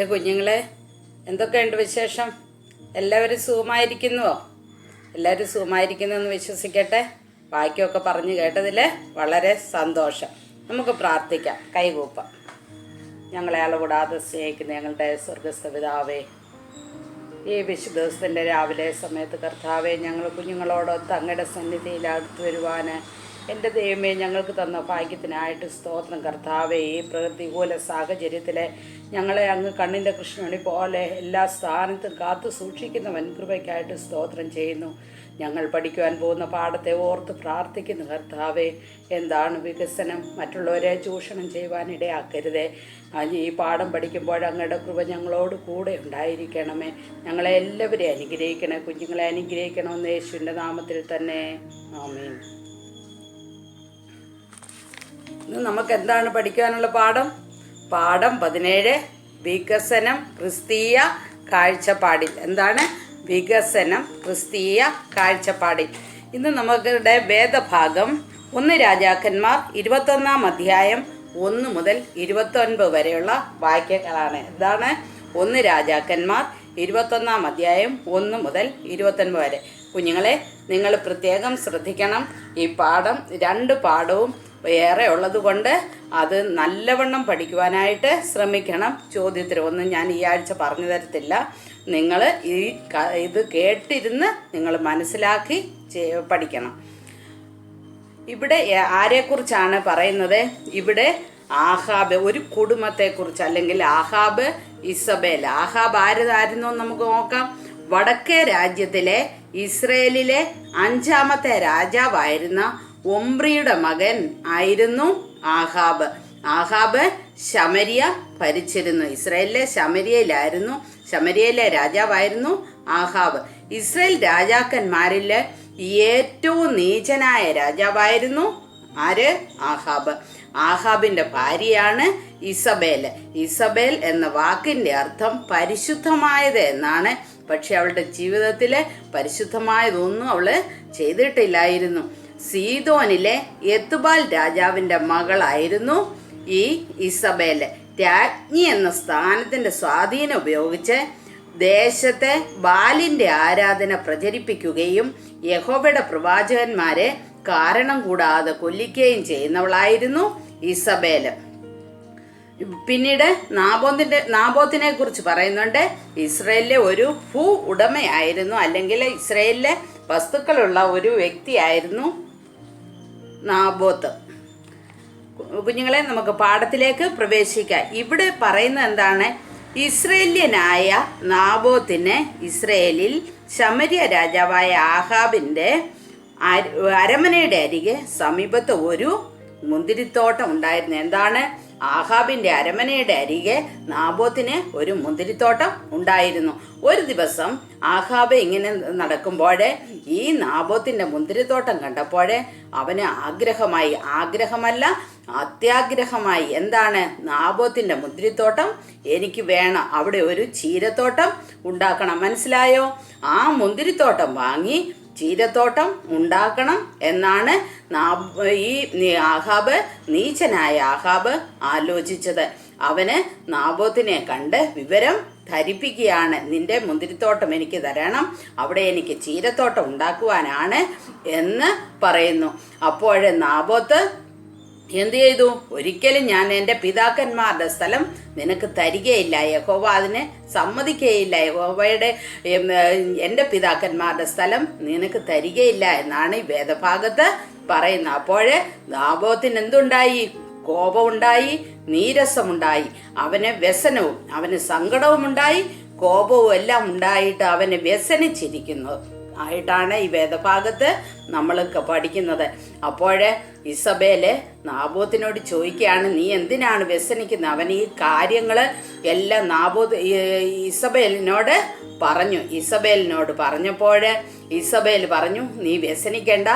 പ്രിയ കുഞ്ഞുങ്ങളെ, എന്തൊക്കെയുണ്ട് വിശേഷം? എല്ലാവരും സുഖമായിരിക്കുന്നുവോ? എല്ലാവരും സുഖമായിരിക്കുന്നു എന്ന് വിശ്വസിക്കട്ടെ. വാക്യമൊക്കെ പറഞ്ഞു കേട്ടതിൽ വളരെ സന്തോഷം. നമുക്ക് പ്രാർത്ഥിക്കാം, കൈകൂപ്പാം. ഞങ്ങളെ അളവിടാതെ സ്നേഹിക്കുന്ന ഞങ്ങളുടെ സ്വർഗസ്ഥ പിതാവേ, ഈ വിശുദ്ധ ദിവസത്തിൻ്റെ രാവിലെ സമയത്ത് കർത്താവെ, ഞങ്ങൾ കുഞ്ഞുങ്ങളോടൊത്ത് അങ്ങയുടെ സന്നിധിയിൽ അടുത്ത് വരുവാൻ എൻ്റെ ദൈവമേ ഞങ്ങൾക്ക് തന്ന ഭാഗ്യത്തിനായിട്ട് സ്തോത്രം. കർത്താവെ, ഈ പ്രതികൂല സാഹചര്യത്തിൽ ഞങ്ങളെ അങ്ങ് കണ്ണിൻ്റെ കൃഷ്ണമണി പോലെ എല്ലാ സ്ഥാനത്തും കാത്തു സൂക്ഷിക്കുന്നവൻ കൃപയ്ക്കായിട്ട് സ്തോത്രം ചെയ്യുന്നു. ഞങ്ങൾ പഠിക്കുവാൻ പോകുന്ന പാഠത്തെ ഓർത്ത് പ്രാർത്ഥിക്കുന്നു. കർത്താവെ, എന്താണ് വികസനം? മറ്റുള്ളവരെ ചൂഷണം ചെയ്യുവാനിടയാക്കരുതേ. ഈ പാഠം പഠിക്കുമ്പോൾ അങ്ങയുടെ കൃപ ഞങ്ങളോട് കൂടെ ഉണ്ടായിരിക്കണമേ. ഞങ്ങളെ എല്ലാവരെയും അനുഗ്രഹിക്കണേ. കുഞ്ഞുങ്ങളെ അനുഗ്രഹിക്കണമെന്ന് യേശുവിൻ്റെ നാമത്തിൽ തന്നെ, ആമേൻ. ഇന്ന് നമുക്ക് എന്താണ് പഠിക്കാനുള്ള പാഠം? പാഠം 17, വികസനം ക്രിസ്തീയ കാഴ്ചപ്പാടിൽ. എന്താണ് വികസനം ക്രിസ്തീയ കാഴ്ചപ്പാടിൽ? ഇന്ന് നമുക്കുടെ വേദഭാഗം 1 രാജാക്കന്മാർ 21 അധ്യായം 1 മുതൽ 29 വരെയുള്ള വാക്യങ്ങളാണ്. എന്താണ് 1 രാജാക്കന്മാർ 21 അധ്യായം 1 മുതൽ 29 വരെ. കുഞ്ഞുങ്ങളെ, നിങ്ങൾ പ്രത്യേകം ശ്രദ്ധിക്കണം. ഈ പാഠം 2 പാഠവും ഏറെ ഉള്ളത് കൊണ്ട് അത് നല്ലവണ്ണം പഠിക്കുവാനായിട്ട് ശ്രമിക്കണം. ചോദ്യത്തിന് ഒന്നും ഞാൻ ഈ ആഴ്ച പറഞ്ഞു തരത്തില്ല. നിങ്ങൾ ഇത് കേട്ടിരുന്ന് നിങ്ങൾ മനസ്സിലാക്കി പഠിക്കണം. ഇവിടെ ആരെക്കുറിച്ചാണ് പറയുന്നത്? ഇവിടെ ആഹാബ്, ഒരു കുടുംബത്തെക്കുറിച്ച്, അല്ലെങ്കിൽ ആഹാബ് ഇസബേൽ. ആഹാബ് ആരായിരുന്നു നമുക്ക് നോക്കാം. വടക്കേ രാജ്യത്തിലെ ഇസ്രയേലിലെ 5ാമത്തെ രാജാവായിരുന്ന ഒമ്രിയുടെ മകൻ ആയിരുന്നു ആഹാബ്. ആഹാബ് ശമരിയ ഭരിച്ചിരുന്നു. ഇസ്രയേലിലെ ശമരിയയിലെ രാജാവായിരുന്നു ആഹാബ്. ഇസ്രയേൽ രാജാക്കന്മാരിൽ ഏറ്റവും നീചനായ രാജാവായിരുന്നു ആര്? ആഹാബ്. ആഹാബിൻ്റെ ഭാര്യയാണ് ഇസബേൽ. ഇസബേൽ എന്ന വാക്കിൻ്റെ അർത്ഥം പരിശുദ്ധമായത് എന്നാണ്. പക്ഷെ അവളുടെ ജീവിതത്തിൽ പരിശുദ്ധമായതൊന്നും അവൾ ചെയ്തിട്ടില്ലായിരുന്നു. സീദോനിലെ എത്തുബാൽ രാജാവിൻ്റെ മകളായിരുന്നു ഈ ഇസബേൽ. രാജ്ഞി എന്ന സ്ഥാനത്തിൻ്റെ സ്വാധീനം ഉപയോഗിച്ച് ദേശത്തെ ബാലിൻ്റെ ആരാധന പ്രചരിപ്പിക്കുകയും യഹോവയുടെ പ്രവാചകന്മാരെ കാരണം കൂടാതെ കൊല്ലിക്കുകയും ചെയ്യുന്നവളായിരുന്നു ഇസബേൽ. പിന്നീട് നാബോത്തിനെ കുറിച്ച് പറയുന്നുണ്ട്. ഇസ്രയേലിലെ ഒരു ഭൂ ഉടമയായിരുന്നു, അല്ലെങ്കിൽ ഇസ്രയേലിലെ വസ്തുക്കളുള്ള ഒരു വ്യക്തിയായിരുന്നു നാബോത്ത്. കുഞ്ഞുങ്ങളെ, നമുക്ക് പാഠത്തിലേക്ക് പ്രവേശിക്കാം. ഇവിടെ പറയുന്നത് എന്താണ്? ഇസ്രയേല്യനായ നാബോത്തിന് ഇസ്രയേലിൽ ശമരിയ രാജാവായ ആഹാബിൻ്റെ അരമനയുടെ അരികെ സമീപത്ത് ഒരു മുന്തിരിത്തോട്ടം ഉണ്ടായിരുന്നു. എന്താണ്? ആഹാബിൻ്റെ അരമനയുടെ അരികെ നാബോത്തിന് ഒരു മുന്തിരിത്തോട്ടം ഉണ്ടായിരുന്നു. ഒരു ദിവസം ആഹാബ് ഇങ്ങനെ നടക്കുമ്പോൾ ഈ നാബോത്തിൻ്റെ മുന്തിരിത്തോട്ടം കണ്ടപ്പോൾ അവന് ആഗ്രഹമല്ല അത്യാഗ്രഹമായി. എന്താണ്? നാബോത്തിൻ്റെ മുന്തിരിത്തോട്ടം എനിക്ക് വേണം, അവിടെ ഒരു ചീരത്തോട്ടം ഉണ്ടാക്കണം. മനസ്സിലായോ? ആ മുന്തിരിത്തോട്ടം വാങ്ങി ചീരത്തോട്ടം ഉണ്ടാക്കണം എന്നാണ് നീചനായ ആഹാബ് ആലോചിച്ചത്. അവന് നാബോത്തിനെ കണ്ട് വിവരം ധരിപ്പിക്കുകയാണ്. നിന്റെ മുന്തിരിത്തോട്ടം എനിക്ക് തരണം, അവിടെ എനിക്ക് ചീരത്തോട്ടം ഉണ്ടാക്കുവാനാണ് എന്ന് പറയുന്നു. അപ്പോൾ നാബോത്ത് എന്തു ചെയ്തു? ഒരിക്കലും ഞാൻ എൻ്റെ പിതാക്കന്മാരുടെ സ്ഥലം നിനക്ക് തരികയില്ല, യഹോവ അതിനെ സമ്മതിക്കുകയില്ല, എൻ്റെ പിതാക്കന്മാരുടെ സ്ഥലം നിനക്ക് തരികയില്ല എന്നാണ് ഈ വേദഭാഗത്ത് പറയുന്നത്. അപ്പോൾ നാബോത്തിന് എന്തുണ്ടായി? കോപമുണ്ടായി, നീരസമുണ്ടായി, അവന് വ്യസനവും അവന് സങ്കടവും ഉണ്ടായി, കോപവും എല്ലാം ഉണ്ടായിട്ട് അവന് വ്യസനിച്ചിരിക്കുന്നു ആയിട്ടാണ് ഈ വേദഭാഗത്ത് നമ്മളൊക്കെ പഠിക്കുന്നത്. അപ്പോൾ ഇസബേല് നാബോത്തിനോട് ചോദിക്കുകയാണ്, നീ എന്തിനാണ് വ്യസനിക്കുന്നത്? അവൻ ഈ കാര്യങ്ങൾ എല്ലാം ഇസബേലിനോട് പറഞ്ഞപ്പോൾ ഇസബേൽ പറഞ്ഞു, നീ വ്യസനിക്കേണ്ട,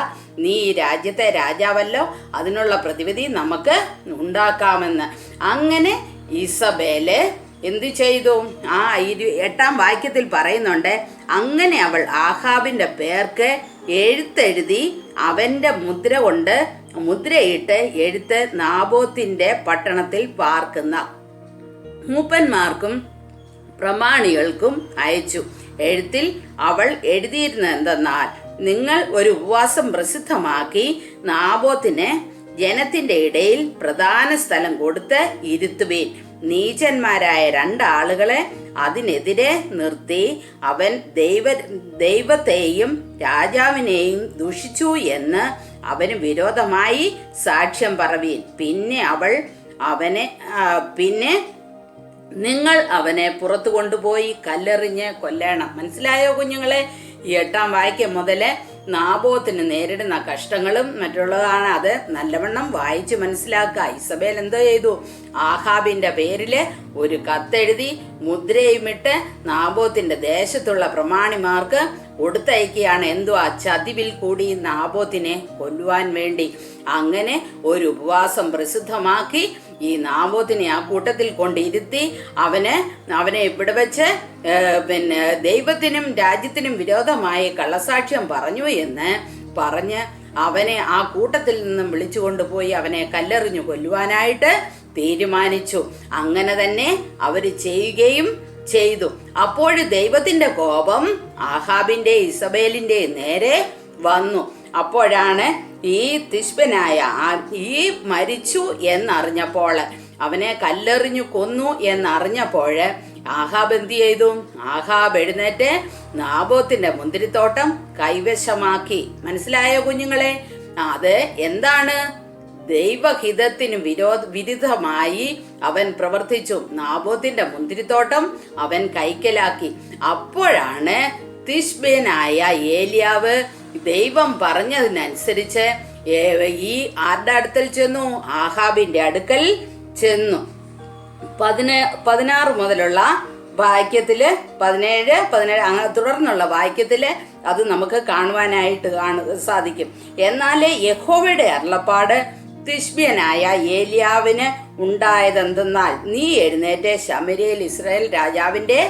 നീ ഈ രാജ്യത്തെ രാജാവല്ലോ, അതിനുള്ള പ്രതിവിധി നമുക്ക് ഉണ്ടാക്കാമെന്ന്. അങ്ങനെ ഇസബേല് എന്തു ചെയ്തു? ആ 8ാം വാക്യത്തിൽ പറയുന്നുണ്ട്, അങ്ങനെ അവൾ ആഹാബിൻ്റെ പേർക്ക് എഴുത്തെഴുതി അവൻ്റെ മുദ്രയിട്ട് എഴുത്ത് നാബോത്തിൻ്റെ പട്ടണത്തിൽ പാർക്കുന്ന മൂപ്പന്മാർക്കും പ്രമാണികൾക്കും അയച്ചു. എഴുത്തിൽ അവൾ എഴുതിയിരുന്നത് എന്തെന്നാൽ, നിങ്ങൾ ഒരു ഉപവാസം പ്രസിദ്ധമാക്കി നാബോത്തിനെ ജനത്തിന്റെ ഇടയിൽ പ്രധാന സ്ഥലം കൊടുത്ത് ഇരുത്തുവീൻ. നീചന്മാരായ രണ്ടാളുകളെ അതിനെതിരെ നിർത്തി അവൻ ദൈവത്തെയും രാജാവിനെയും ദുഷിച്ചു എന്ന് അവന് വിരോധമായി സാക്ഷ്യം പറവീൻ. പിന്നെ നിങ്ങൾ അവനെ പുറത്തു കൊണ്ടുപോയി കല്ലെറിഞ്ഞ് കൊല്ലണം. മനസ്സിലായോ കുഞ്ഞുങ്ങളെ? ഈ 8-ാം വാക്യം മുതല് നാബോത്തിന് നേരിടുന്ന കഷ്ടങ്ങളും മറ്റുള്ളതാണ്. അത് നല്ലവണ്ണം വായിച്ച് മനസ്സിലാക്കുക. ഇസബേൽ എന്തോ ചെയ്തു? ആഹാബിന്റെ പേരില് ഒരു കത്തെഴുതി മുദ്രയുമിട്ട് നാബോത്തിന്റെ ദേശത്തുള്ള പ്രമാണിമാർക്ക് കൊടുത്തയക്കുകയാണ്. എന്തുവാ? ചതിവിൽ കൂടി നാബോത്തിനെ കൊല്ലുവാൻ വേണ്ടി. അങ്ങനെ ഒരു ഉപവാസം പ്രസിദ്ധമാക്കി ഈ നാബോത്തിനെ ആ കൂട്ടത്തിൽ കൊണ്ടിരുത്തി അവനെ ഇവിടെ വെച്ച് ദൈവത്തിനും രാജ്യത്തിനും വിരോധമായി കള്ളസാക്ഷ്യം പറഞ്ഞു എന്ന് പറഞ്ഞ് അവനെ ആ കൂട്ടത്തിൽ നിന്നും വിളിച്ചു കൊണ്ടുപോയി അവനെ കല്ലെറിഞ്ഞു കൊല്ലുവാനായിട്ട് തീരുമാനിച്ചു. അങ്ങനെ തന്നെ അവര് ചെയ്യുകയും ചെയ്തു. അപ്പോൾ ദൈവത്തിന്റെ കോപം ആഹാബിന്റെ ഇസബേലിന്റെ നേരെ വന്നു. അപ്പോഴാണ് ഈ തിശ്ബനായ ഈ മരിച്ചു എന്നറിഞ്ഞപ്പോൾ, അവനെ കല്ലെറിഞ്ഞു കൊന്നു എന്നറിഞ്ഞപ്പോൾ ആഹാബ് എന്ത് ചെയ്തു? ആഹാബ് എഴുന്നേറ്റ് നാബോത്തിന്റെ മുന്തിരിത്തോട്ടം കൈവശമാക്കി. മനസ്സിലായോ കുഞ്ഞുങ്ങളെ? അത് എന്താണ്? ദൈവഹിതത്തിന് വിരുദ്ധമായി അവൻ പ്രവർത്തിച്ചു. നാബോത്തിന്റെ മുന്തിരിത്തോട്ടം അവൻ കൈക്കലാക്കി. അപ്പോഴാണ് തിശ്ബനായ ഏലിയാവ് ദൈവം പറഞ്ഞതിനനുസരിച്ച് ഈ ആരുടെ അടുക്കൽ ചെന്നു? ആഹാബിന്റെ അടുക്കൽ ചെന്നു. 16 മുതലുള്ള വാക്യത്തില് 17 തുടർന്നുള്ള വാക്യത്തില് അത് നമുക്ക് കാണുവാനായിട്ട് സാധിക്കും. എന്നാലേ യഹോവയുടെ അരുളപ്പാട് തിശ്ബ്യനായ ഏലിയാവിന് ഉണ്ടായതെന്തെന്നാൽ, നീ എഴുന്നേറ്റ് ശമര്യയിൽ ഇസ്രായേൽ രാജാവിന്റെ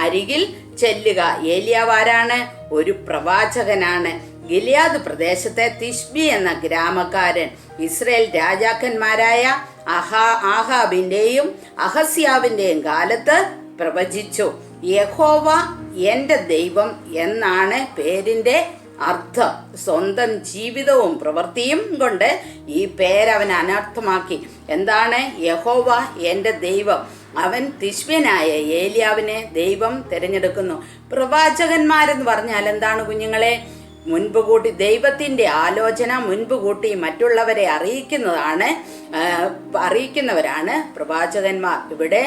അരികിൽ ചെല്ലുക. ഏലിയാവ് ആരാണ്? ഒരു പ്രവാചകനാണ്. ഗിലിയാദ് പ്രദേശത്തെ തിശ്ബി എന്ന ഗ്രാമക്കാരൻ ഇസ്രായേൽ രാജാക്കന്മാരായ ആഹാബിന്റെയും അഹസ്യാവിന്റെയും കാലത്ത് പ്രവചിച്ചു. യഹോവ എന്റെ ദൈവം എന്നാണ് പേരിന്റെ അർത്ഥം. സ്വന്തം ജീവിതവും പ്രവൃത്തിയും കൊണ്ട് ഈ പേരവൻ അനർത്ഥമാക്കി. എന്താണ്? യഹോവ എന്റെ ദൈവം. അവൻ തിശ്ബ്യനായ ഏലിയാവിനെ ദൈവം തിരഞ്ഞെടുക്കുന്നു. പ്രവാചകന്മാരെന്ന് പറഞ്ഞാൽ എന്താണ് കുഞ്ഞുങ്ങളെ? മുൻപ് കൂട്ടി ദൈവത്തിന്റെ ആലോചന മുൻപ് കൂട്ടി മറ്റുള്ളവരെ അറിയിക്കുന്നവരാണ് പ്രവാചകന്മാർ. ഇവിടെ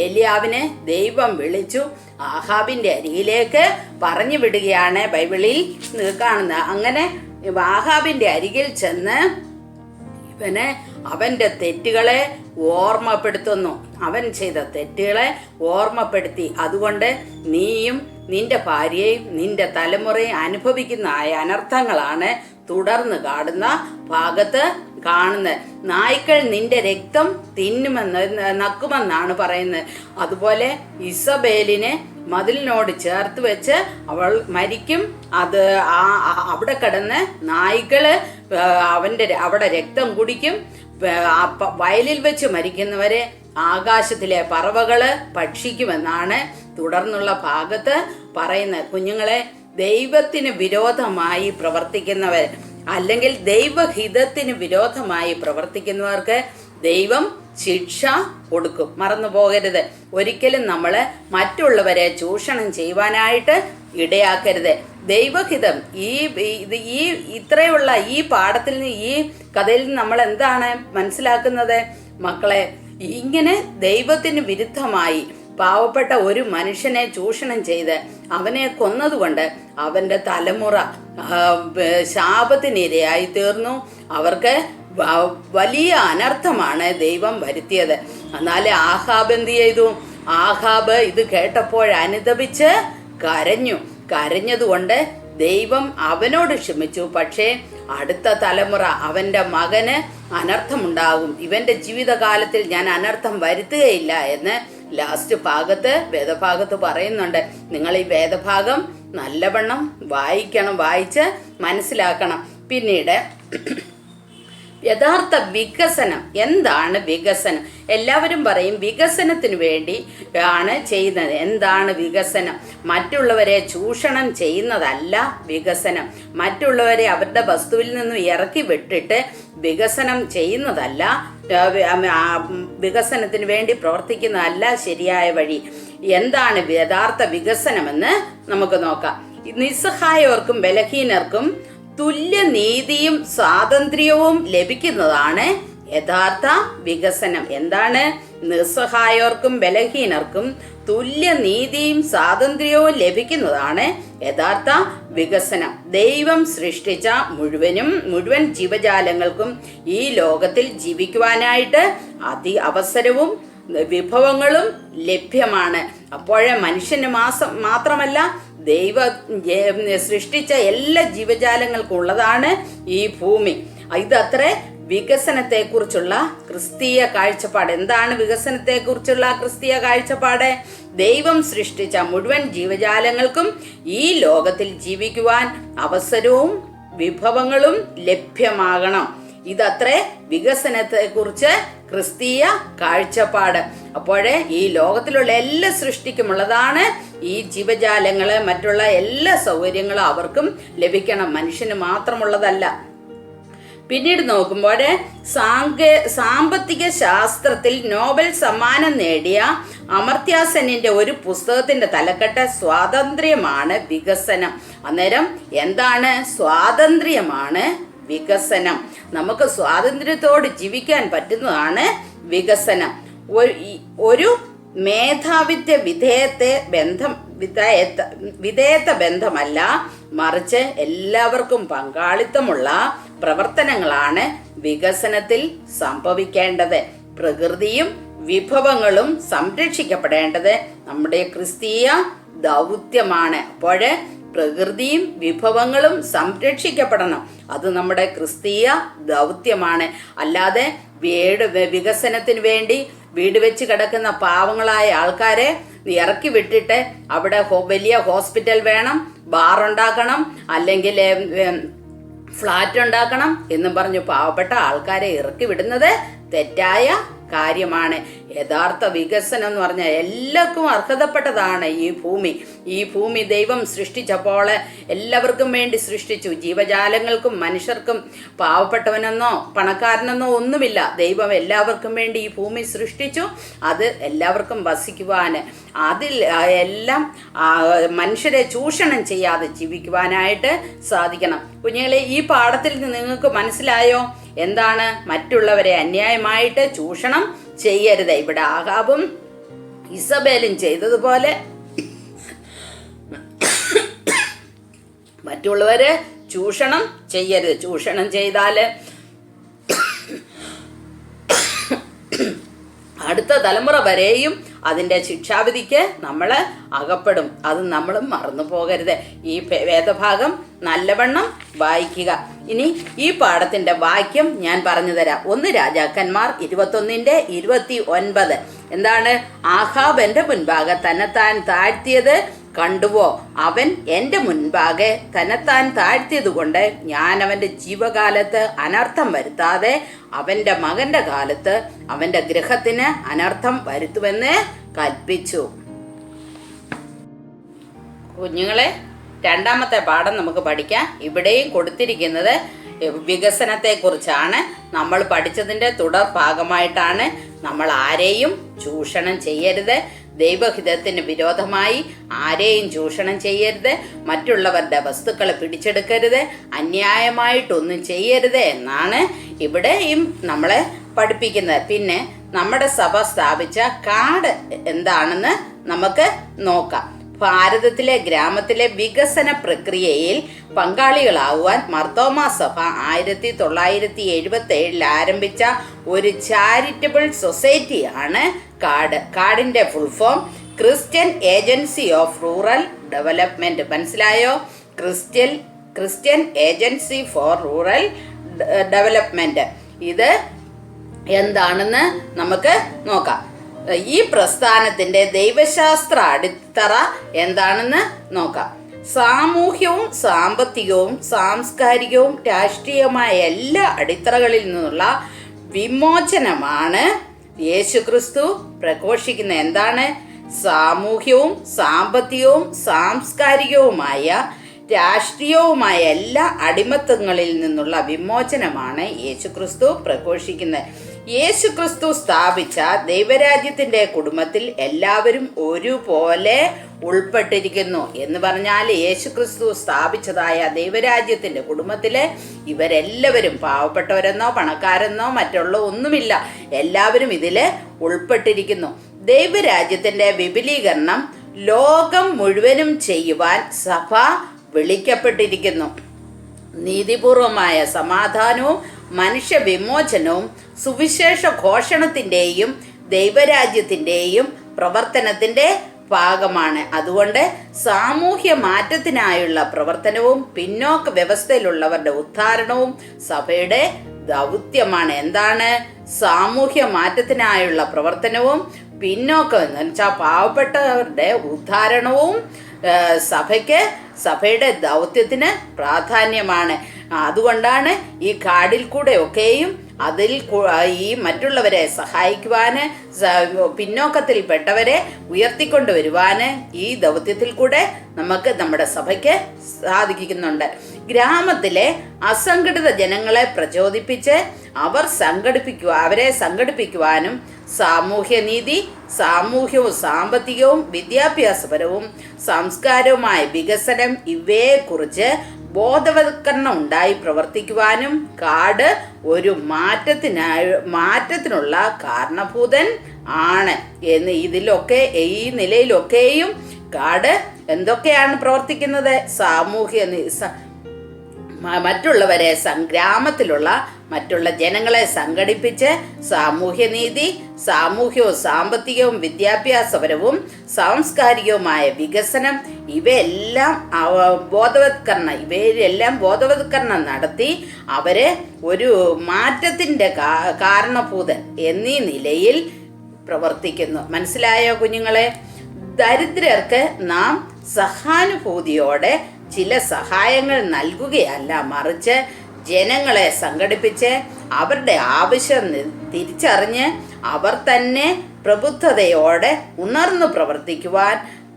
ഏലിയാവിനെ ദൈവം വിളിച്ചു ആഹാബിന്റെ അരികിലേക്ക് പറഞ്ഞു വിടുകയാണ് ബൈബിളിൽ കാണുന്നത്. അങ്ങനെ ആഹാബിന്റെ അരികിൽ ചെന്ന് ഇവനെ അവന്റെ തെറ്റുകളെ ഓർമ്മപ്പെടുത്തുന്നു. അവൻ ചെയ്ത തെറ്റുകളെ ഓർമ്മപ്പെടുത്തി. അതുകൊണ്ട് നീയും നിന്റെ ഭാര്യയും നിന്റെ തലമുറയും അനുഭവിക്കുന്ന അനർത്ഥങ്ങളാണ് തുടർന്ന് കാണുന്ന ഭാഗത്ത് കാണുന്നത്. നായ്ക്കൾ നിന്റെ രക്തം നക്കുമെന്നാണ് പറയുന്നത്. അതുപോലെ ഇസബേലിനെ മതിലിനോട് ചേർത്ത് വെച്ച് അവൾ മരിക്കും. അത് അവിടെ കിടന്ന് നായ്ക്കള് അവിടെ രക്തം കുടിക്കും. വയലിൽ വെച്ച് മരിക്കുന്നവരെ ആകാശത്തിലെ പറവകള് ഭക്ഷിക്കുമെന്നാണ് തുടർന്നുള്ള ഭാഗത്ത് പറയുന്നത്. കുഞ്ഞുങ്ങളെ, ദൈവത്തിന് വിരോധമായി പ്രവർത്തിക്കുന്നവർ അല്ലെങ്കിൽ ദൈവഹിതത്തിന് വിരോധമായി പ്രവർത്തിക്കുന്നവർക്ക് ദൈവം ശിക്ഷ കൊടുക്കും. മറന്നു പോകരുത്. ഒരിക്കലും നമ്മൾ മറ്റുള്ളവരെ ചൂഷണം ചെയ്യുവാനായിട്ട് ഇടയാക്കരുത്. ദൈവഹിതം ഇത്രയുള്ള ഈ പാഠത്തിൽ നിന്ന്, ഈ കഥയിൽ നിന്ന് നമ്മൾ എന്താണ് മനസ്സിലാക്കുന്നത് മക്കളെ? ഇങ്ങനെ ദൈവത്തിന് വിരുദ്ധമായി പാവപ്പെട്ട ഒരു മനുഷ്യനെ ചൂഷണം ചെയ്ത് അവനെ കൊന്നതുകൊണ്ട് അവന്റെ തലമുറ ശാപത്തിനിരയായി തീർന്നു. അവർക്ക് വലിയ അനർത്ഥമാണ് ദൈവം വരുത്തിയത്. എന്നാലേ ആഹാബ് എന്ത് ചെയ്തു? ആഹാബ് ഇത് കേട്ടപ്പോൾ അനുതപിച്ച് കരഞ്ഞതുകൊണ്ട് ദൈവം അവനോട് ക്ഷമിച്ചു. പക്ഷേ അടുത്ത തലമുറ, അവന്റെ മകന് അനർത്ഥമുണ്ടാകും, ഇവന്റെ ജീവിതകാലത്തിൽ ഞാൻ അനർത്ഥം വരുത്തുകയില്ല എന്ന് ലാസ്റ്റ് വേദഭാഗത്ത് പറയുന്നുണ്ട്. നിങ്ങൾ ഈ വേദഭാഗം നല്ലവണ്ണം വായിക്കണം, വായിച്ച് മനസ്സിലാക്കണം. പിന്നീട് യഥാർത്ഥ വികസനം എന്താണ്? വികസനം എല്ലാവരും പറയും വികസനത്തിന് വേണ്ടി ആണ് ചെയ്യുന്നത്. എന്താണ് വികസനം? മറ്റുള്ളവരെ ചൂഷണം ചെയ്യുന്നതല്ല വികസനം. മറ്റുള്ളവരെ അവരുടെ വസ്തുവിൽ നിന്നും ഇറക്കി വിട്ടിട്ട് വികസനം ചെയ്യുന്നതല്ല, വികസനത്തിന് വേണ്ടി പ്രവർത്തിക്കുന്നതല്ല ശരിയായ വഴി. എന്താണ് യഥാർത്ഥ വികസനമെന്ന് നമുക്ക് നോക്കാം. നിസ്സഹായർക്കും ബലഹീനർക്കും തുല്യനീതിയും സ്വാതന്ത്ര്യവും ലഭിക്കുന്നതാണ് യഥാർത്ഥ വികസനം. എന്താണ്? നിസ്സഹായർക്കും ബലഹീനർക്കും തുല്യനീതിയും സ്വാതന്ത്ര്യവും ലഭിക്കുന്നതാണ് യഥാർത്ഥ വികസനം. ദൈവം സൃഷ്ടിച്ച മുഴുവൻ ജീവജാലങ്ങൾക്കും ഈ ലോകത്തിൽ ജീവിക്കുവാനായിട്ട് അവസരവും വിഭവങ്ങളും ലഭ്യമാണ്. അപ്പോഴേ മനുഷ്യന് മാത്രമല്ല ദൈവം സൃഷ്ടിച്ച എല്ലാ ജീവജാലങ്ങൾക്കും ഉള്ളതാണ് ഈ ഭൂമി. ഇതത്ര വികസനത്തെക്കുറിച്ചുള്ള ക്രിസ്തീയ കാഴ്ചപ്പാട്. എന്താണ് വികസനത്തെക്കുറിച്ചുള്ള ക്രിസ്തീയ കാഴ്ചപ്പാട്? ദൈവം സൃഷ്ടിച്ച മുഴുവൻ ജീവജാലങ്ങൾക്കും ഈ ലോകത്തിൽ ജീവിക്കുവാൻ അവസരവും വിഭവങ്ങളും ലഭ്യമാകണം. ഇതത്രേ വികസനത്തെക്കുറിച്ച് ക്രിസ്തീയ കാഴ്ചപ്പാട്. അപ്പോഴേ ഈ ലോകത്തിലുള്ള എല്ലാ സൃഷ്ടിക്കുമുള്ളതാണ് ഈ ജീവജാലങ്ങള്, മറ്റുള്ള എല്ലാ സൗകര്യങ്ങളും അവർക്കും ലഭിക്കണം, മനുഷ്യന് മാത്രമുള്ളതല്ല. പിന്നീട് നോക്കുമ്പോൾ സാമ്പത്തിക ശാസ്ത്രത്തിൽ നോബൽ സമ്മാനം നേടിയ അമർത്യാസെന്നിന്റെ ഒരു പുസ്തകത്തിന്റെ തലക്കെട്ട് സ്വാതന്ത്ര്യമാണ് വികസനം. അന്നേരം എന്താണ് സ്വാതന്ത്ര്യമാണ് വികസനം? നമുക്ക് സ്വാതന്ത്ര്യത്തോട് ജീവിക്കാൻ പറ്റുന്നതാണ് വികസനം. ഒരു മേധാവിത്വ വിധേയത്വ ബന്ധമല്ല, മറിച്ച് എല്ലാവർക്കും പങ്കാളിത്തമുള്ള പ്രവർത്തനങ്ങളാണ് വികസനത്തിൽ സംഭവിക്കേണ്ടത്. പ്രകൃതിയും വിഭവങ്ങളും സംരക്ഷിക്കപ്പെടേണ്ടത് നമ്മുടെ ക്രിസ്തീയ ദൗത്യമാണ്. അപ്പോഴേ പ്രകൃതിയും വിഭവങ്ങളും സംരക്ഷിക്കപ്പെടണം. അത് നമ്മുടെ ക്രിസ്തീയ ദൗത്യമാണ്. അല്ലാതെ വികസനത്തിന് വേണ്ടി വീട് വെച്ച് കിടക്കുന്ന പാവങ്ങളായ ആൾക്കാരെ ഇറക്കി വിട്ടിട്ട് അവിടെ വലിയ ഹോസ്പിറ്റൽ വേണം, ബാറുണ്ടാക്കണം, അല്ലെങ്കിൽ ഫ്ലാറ്റ് ഉണ്ടാക്കണം എന്നും പറഞ്ഞു പാവപ്പെട്ട ആൾക്കാരെ ഇറക്കി വിടുന്നത് തെറ്റായ കാര്യമാണ്. യഥാർത്ഥ വികസനം എന്ന് പറഞ്ഞാൽ എല്ലാവർക്കും അർഹതപ്പെട്ടതാണ് ഈ ഭൂമി ദൈവം സൃഷ്ടിച്ചപ്പോൾ എല്ലാവർക്കും വേണ്ടി സൃഷ്ടിച്ചു. ജീവജാലങ്ങൾക്കും മനുഷ്യർക്കും പാവപ്പെട്ടവനെന്നോ പണക്കാരനെന്നോ ഒന്നുമില്ല. ദൈവം എല്ലാവർക്കും വേണ്ടി ഈ ഭൂമി സൃഷ്ടിച്ചു. അത് എല്ലാവർക്കും വസിക്കുവാൻ, അതിൽ എല്ലാം മനുഷ്യരെ ചൂഷണം ചെയ്യാതെ ജീവിക്കുവാനായിട്ട് സാധിക്കണം. കുഞ്ഞുങ്ങളെ, ഈ പാഠത്തിൽ നിങ്ങൾക്ക് മനസ്സിലായോ എന്താണ് മറ്റുള്ളവരെ അന്യായമായിട്ട് ചൂഷണം ചെയ്യരുത്? ഇവിടെ ആഹാബും ഇസബേലും ചെയ്തതുപോലെ മറ്റുള്ളവരെ ചൂഷണം ചെയ്യരുത്. ചൂഷണം ചെയ്താല് അടുത്ത തലമുറ വരെയും അതിൻ്റെ ശിക്ഷാവിധിക്ക് നമ്മൾ അകപ്പെടും. അത് നമ്മൾ മറന്നു പോകരുത്. ഈ വേദഭാഗം നല്ലവണ്ണം വായിക്കുക. ഇനി ഈ പാഠത്തിൻ്റെ വാക്യം ഞാൻ പറഞ്ഞു തരാം. 1 രാജാക്കന്മാർ 21:29. എന്താണ്? ആഹാബ് എൻ്റെ മുൻപാകെ തന്നെത്താൻ താഴ്ത്തിയത് കണ്ടുവോ? അവൻ എൻ്റെ മുൻപാകെ തന്നെത്താൻ താഴ്ത്തിയത് കൊണ്ട് ഞാൻ അവൻ്റെ ജീവകാലത്ത് അനർത്ഥം വരുത്താതെ അവൻ്റെ മകൻ്റെ കാലത്ത് അവൻ്റെ ഗൃഹത്തിന് അനർത്ഥം വരുത്തുമെന്ന് കൽപ്പിച്ചു. കുഞ്ഞുങ്ങളെ, രണ്ടാമത്തെ പാഠം നമുക്ക് പഠിക്കാം. ഇവിടെയും കൊടുത്തിരിക്കുന്നത് വികസനത്തെക്കുറിച്ചാണ്. നമ്മൾ പഠിച്ചതിൻ്റെ തുടർ ഭാഗമായിട്ടാണ്. നമ്മൾ ആരെയും ചൂഷണം ചെയ്യരുത്, ദൈവഹിതത്തിന് വിരോധമായി ആരെയും ചൂഷണം ചെയ്യരുത്, മറ്റുള്ളവരുടെ വസ്തുക്കളെ പിടിച്ചെടുക്കരുത്, അന്യായമായിട്ടൊന്നും ചെയ്യരുത് എന്നാണ് ഇവിടെയും നമ്മളെ പഠിപ്പിക്കുന്നത്. പിന്നെ നമ്മുടെ സഭ സ്ഥാപിച്ച കാർഡ് എന്താണെന്ന് നമുക്ക് നോക്കാം. ഭാരതത്തിലെ ഗ്രാമത്തിലെ വികസന പ്രക്രിയയിൽ പങ്കാളികളാകുവാൻ മർത്തോമാ സഭ 1977 ആരംഭിച്ച ഒരു ചാരിറ്റബിൾ സൊസൈറ്റിയാണ് കാർഡ്. കാർഡിൻ്റെ full form Christian agency of rural development. മനസ്സിലായോ? Christian agency for rural development. ഇത് എന്താണെന്ന് നമുക്ക് നോക്കാം. ഈ പ്രസ്ഥാനത്തിൻ്റെ ദൈവശാസ്ത്ര അടിത്തറ എന്താണെന്ന് നോക്കാം. സാമൂഹ്യവും സാമ്പത്തികവും സാംസ്കാരികവും രാഷ്ട്രീയമായ എല്ലാ അടിത്തറകളിൽ നിന്നുള്ള വിമോചനമാണ് യേശുക്രിസ്തു പ്രഘോഷിക്കുന്നത്. എന്താണ്? സാമൂഹ്യവും സാമ്പത്തികവും സാംസ്കാരികവുമായ രാഷ്ട്രീയവുമായ എല്ലാ അടിമത്തങ്ങളിൽ നിന്നുള്ള വിമോചനമാണ് യേശുക്രിസ്തു പ്രഘോഷിക്കുന്നത്. യേശുക്രിസ്തു സ്ഥാപിച്ച ദൈവരാജ്യത്തിൻ്റെ കുടുംബത്തിൽ എല്ലാവരും ഒരുപോലെ ഉൾപ്പെട്ടിരിക്കുന്നു എന്ന് പറഞ്ഞാൽ, യേശുക്രിസ്തു സ്ഥാപിച്ചതായ ദൈവരാജ്യത്തിൻ്റെ കുടുംബത്തിലെ ഇവരെല്ലാവരും പാവപ്പെട്ടവരെന്നോ പണക്കാരെന്നോ മറ്റുള്ള ഒന്നുമില്ല, എല്ലാവരും ഇതിൽ ഉൾപ്പെട്ടിരിക്കുന്നു. ദൈവരാജ്യത്തിൻ്റെ വിപുലീകരണം ലോകം മുഴുവനും ചെയ്യുവാൻ സഭ വിളിക്കപ്പെട്ടിരിക്കുന്നു. നീതിപൂർവമായ സമാധാനവും മനുഷ്യ വിമോചനവും സുവിശേഷ ഘോഷണത്തിൻ്റെയും ദൈവരാജ്യത്തിൻ്റെയും പ്രവർത്തനത്തിൻ്റെ ഭാഗമാണ്. അതുകൊണ്ട് സാമൂഹ്യ മാറ്റത്തിനായുള്ള പ്രവർത്തനവും പിന്നോക്ക വ്യവസ്ഥയിലുള്ളവരുടെ ഉദ്ധാരണവും സഭയുടെ ദൗത്യമാണ്. എന്താണ്? സാമൂഹ്യ മാറ്റത്തിനായുള്ള പ്രവർത്തനവും പിന്നോക്കം എന്ന് വെച്ചാൽ പാവപ്പെട്ടവരുടെ ഉദ്ധാരണവും സഭയുടെ ദൗത്യത്തിന് പ്രാധാന്യമാണ്. അതുകൊണ്ടാണ് ഈ കാടിൽ കൂടെ ഒക്കെയും ഈ മറ്റുള്ളവരെ സഹായിക്കുവാന്, പിന്നോക്കത്തിൽപ്പെട്ടവരെ ഉയർത്തിക്കൊണ്ടുവരുവാന് ഈ ദൗത്യത്തിൽ കൂടെ നമുക്ക് നമ്മുടെ സഭയ്ക്ക് സാധിക്കുന്നുണ്ട്. ഗ്രാമത്തിലെ അസംഘടിത ജനങ്ങളെ പ്രചോദിപ്പിച്ച് അവരെ സംഘടിപ്പിക്കുവാനും സാമൂഹ്യനീതി, സാമൂഹ്യവും സാമ്പത്തികവും വിദ്യാഭ്യാസപരവും സംസ്കാരവുമായ വികസനം ഇവയെക്കുറിച്ച് ബോധവൽക്കരണം ഉണ്ടായി പ്രവർത്തിക്കുവാനും കാട് ഒരു മാറ്റത്തിനുള്ള കാരണഭൂതൻ ആണ് എന്ന് ഈ നിലയിലൊക്കെയും കാട് എന്തൊക്കെയാണ് പ്രവർത്തിക്കുന്നത്? മറ്റുള്ളവരെ ഗ്രാമത്തിലുള്ള മറ്റുള്ള ജനങ്ങളെ സംഘടിപ്പിച്ച് സാമൂഹ്യനീതി, സാമൂഹ്യവും സാമ്പത്തികവും വിദ്യാഭ്യാസപരവും സാംസ്കാരികവുമായ വികസനം ഇവയെല്ലാം ബോധവത്കരണം നടത്തി അവരെ ഒരു മാറ്റത്തിൻ്റെ കാരണഭൂതൻ എന്നീ നിലയിൽ പ്രവർത്തിക്കുന്നു. മനസ്സിലായോ കുഞ്ഞുങ്ങളെ? ദരിദ്രർക്ക് നാം സഹാനുഭൂതിയോടെ ചില സഹായങ്ങൾ നൽകുകയല്ല, മറിച്ച് ജനങ്ങളെ സംഘടിപ്പിച്ച് അവരുടെ ആവശ്യം തിരിച്ചറിഞ്ഞ് അവർ തന്നെ പ്രബുദ്ധതയോടെ ഉണർന്നു പ്രവർത്തിക്കുവാൻ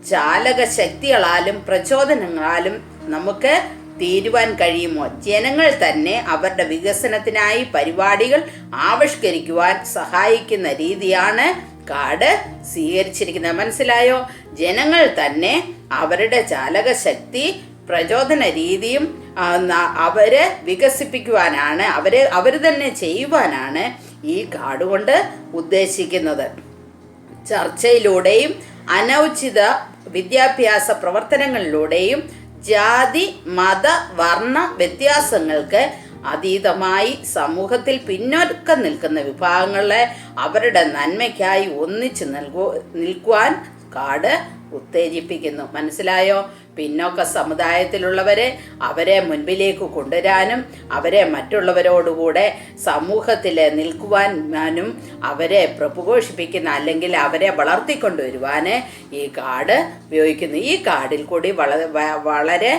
ചാലകശക്തികളാലും പ്രചോദനങ്ങളാലും നമുക്ക് തീരുവാൻ കഴിയുമോ? ജനങ്ങൾ തന്നെ അവരുടെ വികസനത്തിനായി പരിപാടികൾ ആവിഷ്കരിക്കുവാൻ സഹായിക്കുന്ന രീതിയാണ് കാട് സ്വീകരിച്ചിരിക്കുന്നത്. മനസ്സിലായോ? ജനങ്ങൾ തന്നെ അവരുടെ ചാലകശക്തി പ്രചോദന രീതിയും അവരെ വികസിപ്പിക്കുവാനാണ്, അവർ തന്നെ ചെയ്യുവാനാണ് ഈ കാട് കൊണ്ട് ഉദ്ദേശിക്കുന്നത്. ചർച്ചയിലൂടെയും അനൗചിത വിദ്യാഭ്യാസ പ്രവർത്തനങ്ങളിലൂടെയും ജാതി മത വർണ്ണ വ്യത്യാസങ്ങൾക്ക് അതീതമായി സമൂഹത്തിൽ പിന്നോക്കം നിൽക്കുന്ന വിഭാഗങ്ങളെ അവരുടെ നന്മയ്ക്കായി ഒന്നിച്ചു നിൽക്കുവാൻ കാട് ഉത്തേജിപ്പിക്കുന്നു. മനസ്സിലായോ? പിന്നോക്ക സമുദായത്തിലുള്ളവരെ അവരെ മുൻപിലേക്ക് കൊണ്ടുവരാനും അവരെ മറ്റുള്ളവരോടുകൂടെ സമൂഹത്തിൽ നിൽക്കുവാനും അവരെ പ്രഘോഷിപ്പിക്കുന്ന അല്ലെങ്കിൽ അവരെ വളർത്തിക്കൊണ്ടുവരുവാൻ ഈ കാട് ഉപയോഗിക്കുന്നു. ഈ കാടിൽ കൂടി വളരെ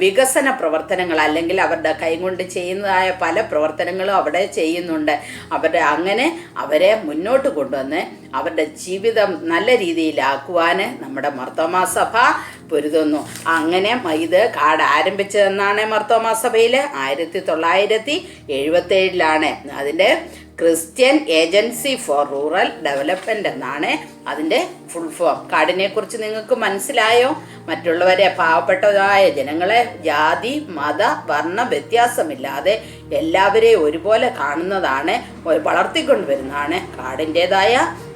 വികസന പ്രവർത്തനങ്ങൾ അല്ലെങ്കിൽ അവരുടെ കൈകൊണ്ട് ചെയ്യുന്നതായ പല പ്രവർത്തനങ്ങളും അവിടെ ചെയ്യുന്നുണ്ട്. അവരെ മുന്നോട്ട് കൊണ്ടുവന്ന് അവരുടെ ജീവിതം നല്ല രീതിയിലാക്കുവാൻ നമ്മുടെ മാർത്തോമാ സഭ പൊരുതുന്നു. അങ്ങനെ ഇത് കാട് ആരംഭിച്ചതെന്നാണ് മാർത്തോമാ സഭയിൽ 1977 അതിൻ്റെ Christian agency for rural development എന്നാണ് അതിൻ്റെ ഫുൾ ഫോം. കാടിനെ കുറിച്ച് നിങ്ങൾക്ക് മനസ്സിലായോ? മറ്റുള്ളവരെ പാവപ്പെട്ടതായ ജനങ്ങളെ ജാതി മത വർണ്ണ വ്യത്യാസമില്ലാതെ എല്ലാവരെയും ഒരുപോലെ കാണുന്നതാണ്, വളർത്തിക്കൊണ്ടുവരുന്നതാണ് കാടിൻ്റെതായ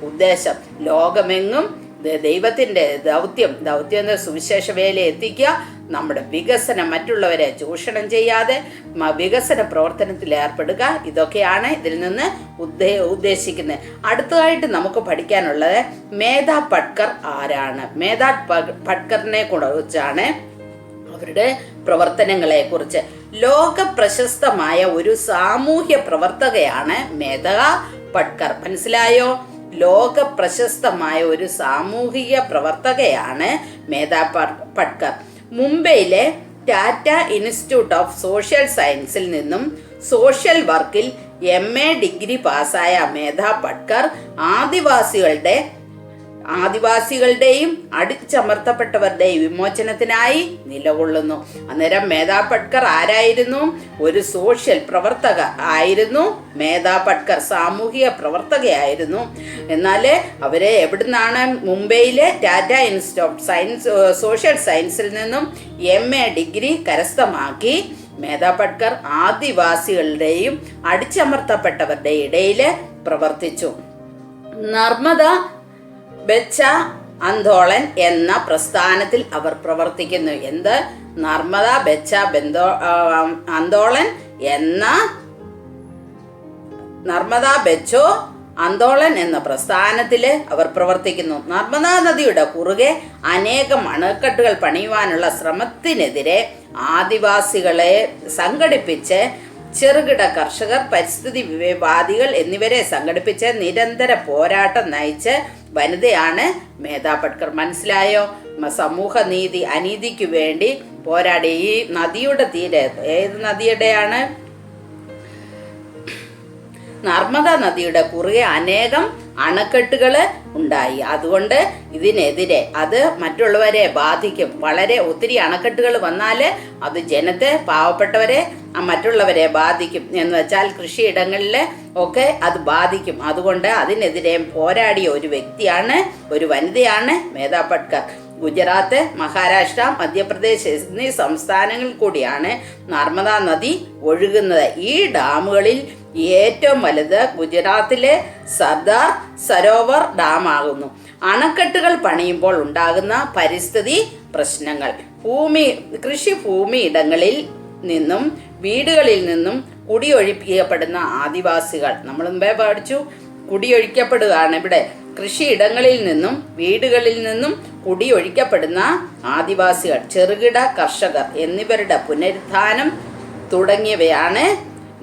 ഉദ്ദേശം. ലോകമെങ്ങും ദൈവത്തിൻ്റെ ദൗത്യം എന്ന സുവിശേഷ വേല എത്തിക്കുക, നമ്മുടെ വികസനം മറ്റുള്ളവരെ ചൂഷണം ചെയ്യാതെ വികസന പ്രവർത്തനത്തിൽ ഏർപ്പെടുക, ഇതൊക്കെയാണ് ഇതിൽ നിന്ന് ഉദ്ദേശിക്കുന്നത്. അടുത്തതായിട്ട് നമുക്ക് പഠിക്കാനുള്ളത് മേധാ പട്കർ ആരാണ്? മേധാ പട്കറിനെ കുറിച്ചാണ്, അവരുടെ പ്രവർത്തനങ്ങളെ കുറിച്ച്. ലോക പ്രശസ്തമായ ഒരു സാമൂഹ്യ പ്രവർത്തകയാണ് മേധാ പട്കർ. മനസ്സിലായോ? ലോക പ്രശസ്തമായ ഒരു സാമൂഹിക പ്രവർത്തകയാണ് മേധാ പട്കർ. മുംബൈയിലെ ടാറ്റ ഇൻസ്റ്റിറ്റ്യൂട്ട് ഓഫ് സോഷ്യൽ സയൻസിൽ നിന്നും സോഷ്യൽ വർക്കിൽ MA ഡിഗ്രി പാസ്സായ മേധാ പട്കർ ആദിവാസികളുടെയും അടിച്ചമർത്തപ്പെട്ടവരുടെയും വിമോചനത്തിനായി നിലകൊള്ളുന്നു. അന്നേരം മേധാ പട്കർ ആരായിരുന്നു? ഒരു സോഷ്യൽ പ്രവർത്തക ആയിരുന്നു. മേധാ പട്കർ സാമൂഹിക പ്രവർത്തകയായിരുന്നു. എന്നാൽ അവരെ എവിടുന്നാണ്? മുംബൈയിലെ ടാറ്റ ഇൻസ്റ്റിറ്റ്യൂട്ട് ഓഫ് സോഷ്യൽ സയൻസിൽ നിന്നും MA ഡിഗ്രി കരസ്ഥമാക്കി മേധാ പട്കർ ആദിവാസികളുടെയും അടിച്ചമർത്തപ്പെട്ടവരുടെ ഇടയിൽ പ്രവർത്തിച്ചു. നർമ്മദ ബച്ച ആന്തോളൻ എന്ന പ്രസ്ഥാനത്തിൽ അവർ പ്രവർത്തിക്കുന്നു. എന്ത്? നർമ്മദ ബച്ച ആന്തോളൻ എന്ന നർമ്മദ ബച്ചോ ആന്തോളൻ എന്ന പ്രസ്ഥാനത്തിൽ അവർ പ്രവർത്തിക്കുന്നു. നർമ്മദാ നദിയുടെ കുറുകെ അനേകം അണക്കെട്ടുകൾ പണിയുവാനുള്ള ശ്രമത്തിനെതിരെ ആദിവാസികളെ സംഘടിപ്പിച്ച് ചെറുകിട കർഷകർ, പരിസ്ഥിതി വിവേവാദികൾ എന്നിവരെ സംഘടിപ്പിച്ച് നിരന്തര പോരാട്ടം നയിച്ച് വനിതയാണ് മേധാ പട്കർ. മനസ്സിലായോ? സമൂഹ നീതി, അനീതിക്ക് വേണ്ടി പോരാടി. ഈ നദിയുടെ തീരെ ഏത് നദിയുടെയാണ്? നർമ്മദ നദിയുടെ കുറുകെ അനേകം അണക്കെട്ടുകൾ ഉണ്ടായി. അതുകൊണ്ട് ഇതിനെതിരെ അത് മറ്റുള്ളവരെ ബാധിക്കും. ഒത്തിരി അണക്കെട്ടുകൾ വന്നാൽ അത് ജനത്തെ, പാവപ്പെട്ടവരെ, മറ്റുള്ളവരെ ബാധിക്കും. എന്ന് വെച്ചാൽ കൃഷിയിടങ്ങളിൽ ഒക്കെ അത് ബാധിക്കും. അതുകൊണ്ട് അതിനെതിരെ പോരാടിയ ഒരു വ്യക്തിയാണ്, ഒരു വനിതയാണ് മേധാ പട്കർ. ഗുജറാത്ത്, മഹാരാഷ്ട്ര, മധ്യപ്രദേശ് എന്നീ സംസ്ഥാനങ്ങളിൽ കൂടിയാണ് നർമ്മദാ നദി ഒഴുകുന്നത്. ഈ ഡാമുകളിൽ ഏറ്റവും വലുത് ഗുജറാത്തിലെ സർദാർ സരോവർ ഡാമാകുന്നു. അണക്കെട്ടുകൾ പണിയുമ്പോൾ ഉണ്ടാകുന്ന പരിസ്ഥിതി പ്രശ്നങ്ങൾ. കൃഷിഭൂമിയിടങ്ങളിൽ നിന്നും വീടുകളിൽ നിന്നും കുടിയൊഴിപ്പിക്കപ്പെടുന്ന ആദിവാസികൾ. നമ്മൾ മുമ്പേ പഠിച്ചു, കുടിയൊഴിക്കപ്പെടുകയാണ് ഇവിടെ. കൃഷിയിടങ്ങളിൽ നിന്നും വീടുകളിൽ നിന്നും കുടിയൊഴിക്കപ്പെടുന്ന ആദിവാസികൾ, ചെറുകിട കർഷകർ എന്നിവരുടെ പുനരുത്ഥാനം തുടങ്ങിയവയാണ്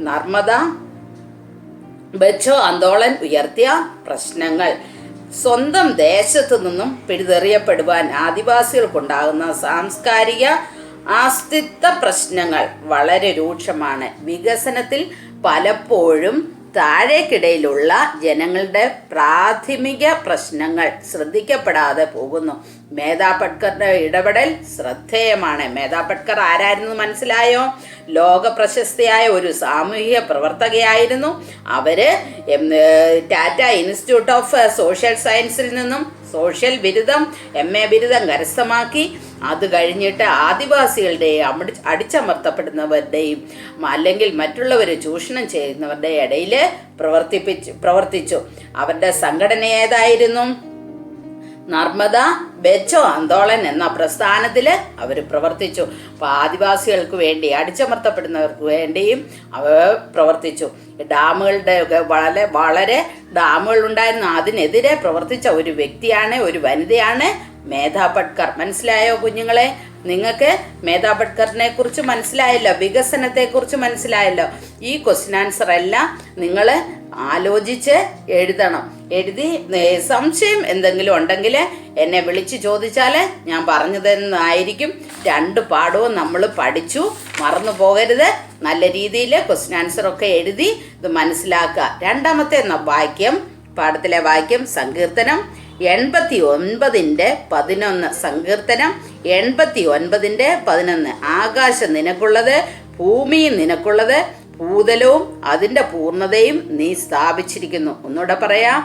നർമ്മദ ബച്ചോ ആന്തോളൻ ഉയർത്തിയ പ്രശ്നങ്ങൾ. സ്വന്തം ദേശത്തു നിന്നും പിഴുതെറിയപ്പെടുവാൻ ആദിവാസികൾക്കുണ്ടാകുന്ന സാംസ്കാരിക അസ്തിത്വ പ്രശ്നങ്ങൾ വളരെ രൂക്ഷമാണ്. വികസനത്തിൽ പലപ്പോഴും താഴേക്കിടയിലുള്ള ജനങ്ങളുടെ പ്രാഥമിക പ്രശ്നങ്ങൾ ശ്രദ്ധിക്കപ്പെടാതെ പോകുന്നു. മേധാ പട്കറുടെ ഇടപെടൽ ശ്രദ്ധേയമാണ്. മേധാ പട്കർ ആരായിരുന്നു? മനസ്സിലായോ? ലോക പ്രശസ്തയായ ഒരു സാമൂഹിക പ്രവർത്തകയായിരുന്നു. അവര് ടാറ്റ ഇൻസ്റ്റിറ്റ്യൂട്ട് ഓഫ് സോഷ്യൽ സയൻസിൽ നിന്നും സോഷ്യൽ ബിരുദം, MA ബിരുദം കരസ്ഥമാക്കി. അത് കഴിഞ്ഞിട്ട് ആദിവാസികളുടെയും അടിച്ചമർത്തപ്പെടുന്നവരുടെയും അല്ലെങ്കിൽ മറ്റുള്ളവർ ചൂഷണം ചെയ്യുന്നവരുടെ ഇടയിൽ പ്രവർത്തിച്ചു. അവരുടെ സംഘടന ഏതായിരുന്നു? നർമ്മദ ബച്ചോ ആന്തോളൻ എന്ന പ്രസ്ഥാനത്തിൽ അവർ പ്രവർത്തിച്ചു. അപ്പോൾ ആദിവാസികൾക്ക് വേണ്ടി, അടിച്ചമർത്തപ്പെടുന്നവർക്ക് വേണ്ടിയും അവർ പ്രവർത്തിച്ചു. ഡാമുകളുടെ വളരെ ഡാമുകൾ ഉണ്ടായിരുന്നു. അതിനെതിരെ പ്രവർത്തിച്ച ഒരു വ്യക്തിയാണ്, ഒരു വനിതയാണ് മേധാ പട്കർ. മനസ്സിലായോ കുഞ്ഞുങ്ങളെ? നിങ്ങൾക്ക് മേധാ പട്കറിനെ കുറിച്ച് മനസ്സിലായല്ലോ, വികസനത്തെക്കുറിച്ച് മനസ്സിലായല്ലോ. ഈ ക്വസ്റ്റ്യൻ ആൻസർ എല്ലാം നിങ്ങൾ ആലോചിച്ച് എഴുതണം. എഴുതി സംശയം എന്തെങ്കിലും ഉണ്ടെങ്കിൽ എന്നെ വിളിച്ച് ചോദിച്ചാൽ ഞാൻ പറഞ്ഞു തരുന്നതായിരിക്കും. 2 പാഠവും നമ്മൾ പഠിച്ചു, മറന്നു പോകരുത്. നല്ല രീതിയിൽ ക്വസ്റ്റ്യൻ ആൻസറൊക്കെ എഴുതി ഇത് മനസ്സിലാക്കുക. രണ്ടാമത്തെ വാക്യം, പാഠത്തിലെ വാക്യം സങ്കീർത്തനം 89:11. സങ്കീർത്തനം 89:11. ആകാശം നിനക്കുള്ളത്, ഭൂമിയും നിനക്കുള്ളത്, ഭൂതലവും അതിൻ്റെ പൂർണ്ണതയും നീ സ്ഥാപിച്ചിരിക്കുന്നു. ഒന്നുകൂടെ പറയാം.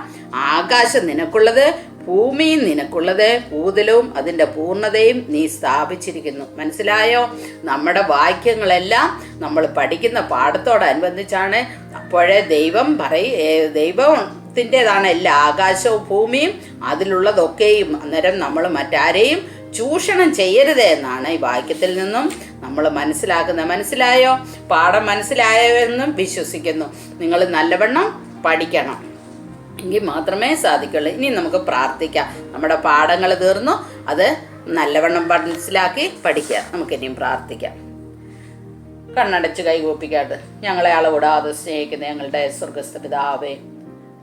ആകാശം നിനക്കുള്ളത്, ഭൂമിയും നിനക്കുള്ളത്, ഭൂതലവും അതിൻ്റെ പൂർണ്ണതയും നീ സ്ഥാപിച്ചിരിക്കുന്നു. മനസ്സിലായോ? നമ്മുടെ വാക്യങ്ങളെല്ലാം നമ്മൾ പഠിക്കുന്ന പാഠത്തോടനുബന്ധിച്ചാണ്. അപ്പോഴേ ദൈവത്തിൻ്റെതാണ് എല്ലാ ആകാശവും ഭൂമിയും അതിലുള്ളതൊക്കെയും. അന്നേരം നമ്മൾ മറ്റാരെയും ചൂഷണം ചെയ്യരുത് എന്നാണ് ഈ വാക്യത്തിൽ നിന്നും നമ്മൾ മനസ്സിലാക്കുന്നത്. മനസ്സിലായോ? പാഠം മനസ്സിലായോ എന്നും വിശ്വസിക്കുന്നു. നിങ്ങൾ നല്ലവണ്ണം പഠിക്കണം, എങ്കിൽ മാത്രമേ സാധിക്കുള്ളൂ. ഇനി നമുക്ക് പ്രാർത്ഥിക്കാം. നമ്മുടെ പാഠങ്ങൾ തീർന്നു, അത് നല്ലവണ്ണം മനസ്സിലാക്കി പഠിക്കുക. നമുക്കിനിയും പ്രാർത്ഥിക്കാം. കണ്ണടച്ച് കൈകൂപ്പിക്കാട്ട്. ഞങ്ങളെ അളവിടാതെ സ്നേഹിക്കുന്ന ഞങ്ങളുടെ സ്വർഗസ്ഥ പിതാവേ,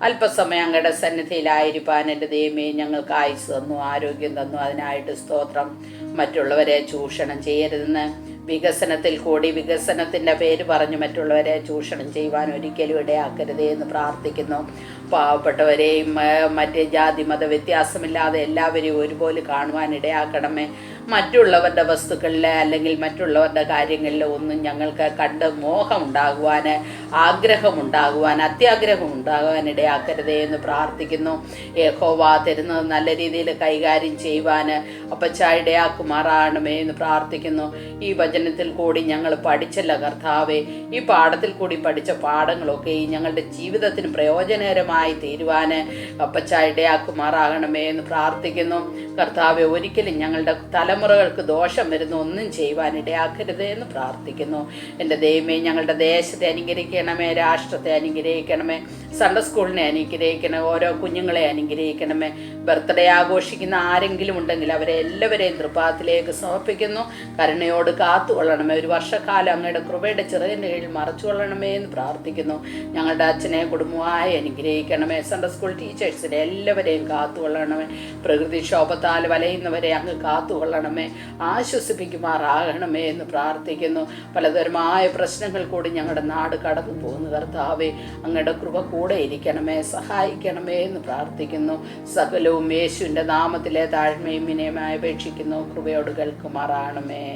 അല്പസമയം അങ്ങയുടെ സന്നിധിയിലായിരിക്കാൻ എൻ്റെ ദൈവമേ ഞങ്ങൾക്ക് ആയുസ് തന്നു, ആരോഗ്യം തന്നു. അതിനായിട്ട് സ്തോത്രം. മറ്റുള്ളവരെ ചൂഷണം ചെയ്യരുതെന്ന്. വികസനത്തിൽ കൂടി വികസനത്തിൻ്റെ പേര് പറഞ്ഞ് മറ്റുള്ളവരെ ചൂഷണം ചെയ്യുവാൻ ഒരിക്കലും ഇടയാക്കരുതേ എന്ന് പ്രാർത്ഥിക്കുന്നു. പാവപ്പെട്ടവരെയും മറ്റ് ജാതി മത വ്യത്യാസമില്ലാതെ എല്ലാവരെയും ഒരുപോലെ കാണുവാൻ ഇടയാക്കണമേ. മറ്റുള്ളവരുടെ വസ്തുക്കളിൽ അല്ലെങ്കിൽ മറ്റുള്ളവരുടെ കാര്യങ്ങളിൽ ഒന്നും ഞങ്ങൾക്ക് കണ്ട് മോഹമുണ്ടാകുവാൻ, ആഗ്രഹമുണ്ടാകുവാൻ, അത്യാഗ്രഹമുണ്ടാകുവാൻ ഇടയാക്കരുതേ എന്ന് പ്രാർത്ഥിക്കുന്നു. യഹോവ തരുന്നത് നല്ല രീതിയിൽ കൈകാര്യം ചെയ്യുവാൻ അപ്പച്ച ഇടയാക്കുമാറാകണമേ എന്ന് പ്രാർത്ഥിക്കുന്നു. ഈ വചനത്തിൽ കൂടി ഞങ്ങൾ പഠിച്ചല്ല കർത്താവേ, ഈ പാഠത്തിൽ കൂടി പഠിച്ച പാഠങ്ങളൊക്കെ ഞങ്ങളുടെ ജീവിതത്തിന് പ്രയോജനകരമായി തീരുവാൻ അപ്പച്ച ഇടയാക്കുമാറാകണമേ എന്ന് പ്രാർത്ഥിക്കുന്നു. കർത്താവെ, ഒരിക്കലും ഞങ്ങളുടെ തലമുറകൾക്ക് ദോഷം വരുന്ന ഒന്നും ചെയ്യുവാൻ ഇടയാക്കരുത് എന്ന് പ്രാർത്ഥിക്കുന്നു. എൻ്റെ ദൈവമേ, ഞങ്ങളുടെ ദേശത്തെ അനുഗ്രഹിക്കണമേ, രാഷ്ട്രത്തെ അനുഗ്രഹിക്കണമേ, സൺഡേ സ്കൂളിനെ അനുഗ്രഹിക്കണമേ, ഓരോ കുഞ്ഞുങ്ങളെ അനുഗ്രഹിക്കണമേ. ബർത്ത്ഡേ ആഘോഷിക്കുന്ന ആരെങ്കിലും ഉണ്ടെങ്കിൽ അവരെ എല്ലാവരെയും തൃപ്പാദത്തിലേക്ക് സമർപ്പിക്കുന്നു. കരുണയോട് കാത്തുകൊള്ളണമേ. ഒരു വർഷക്കാലം അങ്ങയുടെ കൃപയുടെ ചിറകിൻ്റെ കീഴിൽ മറച്ചുകൊള്ളണമേ എന്ന് പ്രാർത്ഥിക്കുന്നു. ഞങ്ങളുടെ അച്ഛനെ കുടുംബമായി അനുഗ്രഹിക്കണമേ. സൺഡേ സ്കൂൾ ടീച്ചേഴ്സിനെ എല്ലാവരെയും കാത്തുകൊള്ളണമേ. പ്രകൃതിക്ഷോഭത്താൽ വലയുന്നവരെ അങ്ങ് കാത്തുകൊള്ളണമേ, ആശ്വസിപ്പിക്കുമാറാകണമേ എന്ന് പ്രാർത്ഥിക്കുന്നു. പലതരമായ പ്രശ്നങ്ങൾ കൂടി ഞങ്ങളുടെ നാട് കടന്നു പോകുന്നു കർത്താവേ, അങ്ങയുടെ കൃപ കൂടെ ഇരിക്കണമേ, സഹായിക്കണമേ എന്ന് പ്രാർത്ഥിക്കുന്നു. സകലവും യേശുവിൻ്റെ നാമത്തിലെ താഴ്മയും വിനയമായി അപേക്ഷിക്കുന്നു. കൃപയോട് കേൾക്കുമാറാകണമേ.